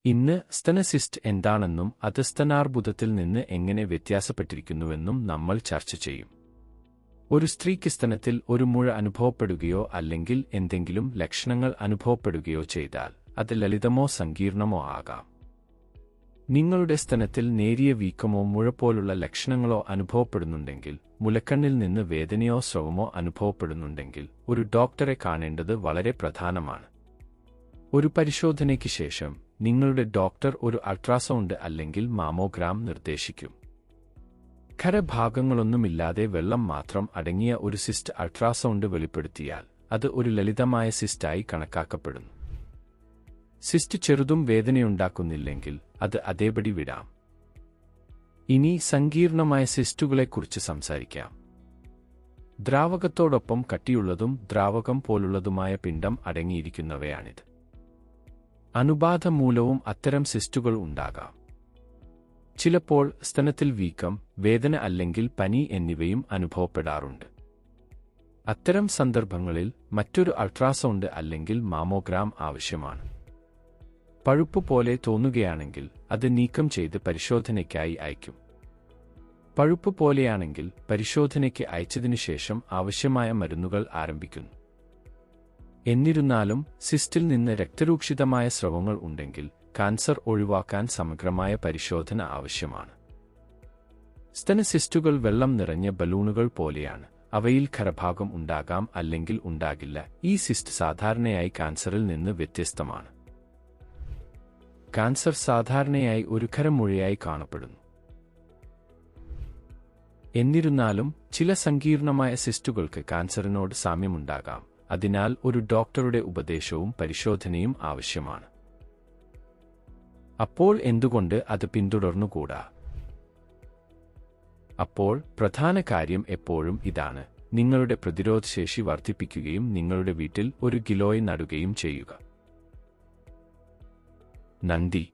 ഇന്ന് സ്തനസിസ്റ്റ് എന്താണെന്നും അത് സ്തനാർബുദത്തിൽ നിന്ന് എങ്ങനെ വ്യത്യാസപ്പെട്ടിരിക്കുന്നുവെന്നും നമ്മൾ ചർച്ച ചെയ്യും. ഒരു സ്ത്രീക്ക് സ്തനത്തിൽ ഒരു മുഴ അനുഭവപ്പെടുകയോ അല്ലെങ്കിൽ എന്തെങ്കിലും ലക്ഷണങ്ങൾ അനുഭവപ്പെടുകയോ ചെയ്താൽ അത് ലളിതമോ സങ്കീർണമോ ആകാം. നിങ്ങളുടെ സ്തനത്തിൽ നേരിയ വീക്കമോ മുഴ പോലുള്ള ലക്ഷണങ്ങളോ അനുഭവപ്പെടുന്നുണ്ടെങ്കിൽ, മുലക്കണ്ണിൽ നിന്ന് വേദനയോ സ്രവമോ അനുഭവപ്പെടുന്നുണ്ടെങ്കിൽ ഒരു ഡോക്ടറെ കാണേണ്ടത് വളരെ പ്രധാനമാണ്. ഒരു പരിശോധനയ്ക്ക് ശേഷം നിങ്ങളുടെ ഡോക്ടർ ഒരു അൾട്രാസൗണ്ട് അല്ലെങ്കിൽ മാമോഗ്രാം നിർദ്ദേശിക്കും. ഖരഭാഗങ്ങളൊന്നുമില്ലാതെ വെള്ളം മാത്രം അടങ്ങിയ ഒരു സിസ്റ്റ് അൾട്രാസൗണ്ട് വെളിപ്പെടുത്തിയാൽ അത് ഒരു ലളിതമായ സിസ്റ്റായി കണക്കാക്കപ്പെടുന്നു. സിസ്റ്റ് ചെറുതും വേദനയുണ്ടാക്കുന്നില്ലെങ്കിൽ അത് അതേപടി വിടാം. ഇനി സങ്കീർണമായ സിസ്റ്റുകളെക്കുറിച്ച് സംസാരിക്കാം. ദ്രാവകത്തോടൊപ്പം കട്ടിയുള്ളതും ദ്രാവകം പോലുള്ളതുമായ പിണ്ഡം അടങ്ങിയിരിക്കുന്നവയാണിത്. അണുബാധ മൂലവും അത്തരം സിസ്റ്റുകൾ ഉണ്ടാകാം. ചിലപ്പോൾ സ്തനത്തിൽ വീക്കം, വേദന അല്ലെങ്കിൽ പനി എന്നിവയും അനുഭവപ്പെടാറുണ്ട്. അത്തരം സന്ദർഭങ്ങളിൽ മറ്റൊരു അൾട്രാസൗണ്ട് അല്ലെങ്കിൽ മാമോഗ്രാം ആവശ്യമാണ്. പഴുപ്പ് പോലെ തോന്നുകയാണെങ്കിൽ അത് നീക്കം ചെയ്ത് പരിശോധനയ്ക്കായി അയക്കും. പഴുപ്പ് പോലെയാണെങ്കിൽ പരിശോധനയ്ക്ക് അയച്ചതിനുശേഷം ആവശ്യമായ മരുന്നുകൾ ആരംഭിക്കുന്നു. എന്നിരുന്നാലും സിസ്റ്റിൽ നിന്ന് രക്തരൂക്ഷിതമായ സ്രവങ്ങൾ ഉണ്ടെങ്കിൽ കാൻസർ ഒഴിവാക്കാൻ സമഗ്രമായ പരിശോധന ആവശ്യമാണ്. സ്തനസിസ്റ്റുകൾ വെള്ളം നിറഞ്ഞ ബലൂണുകൾ പോലെയാണ്. അവയിൽ ഖരഭാഗം ഉണ്ടാകാം അല്ലെങ്കിൽ ഉണ്ടാകില്ല. ഈ സിസ്റ്റ് സാധാരണയായി കാൻസറിൽ നിന്ന് വ്യത്യസ്തമാണ്. കാൻസർ സാധാരണയായി ഒരു ഖരമുഴയായി കാണപ്പെടുന്നു. എന്നിരുന്നാലും ചില സങ്കീർണമായ സിസ്റ്റുകൾക്ക് കാൻസറിനോട് സാമ്യമുണ്ടാകാം. അതിനാൽ ഒരു ഡോക്ടറുടെ ഉപദേശവും പരിശോധനയും ആവശ്യമാണ്. അപ്പോൾ എന്തുകൊണ്ട് അത് പിന്തുടർന്നുകൂടാ? അപ്പോൾ പ്രധാന കാര്യം എപ്പോഴും ഇതാണ്: നിങ്ങളുടെ പ്രതിരോധശേഷി വർദ്ധിപ്പിക്കുകയും നിങ്ങളുടെ വീട്ടിൽ ഒരു ഗിലോയ് നടുകയും ചെയ്യുക. നന്ദി.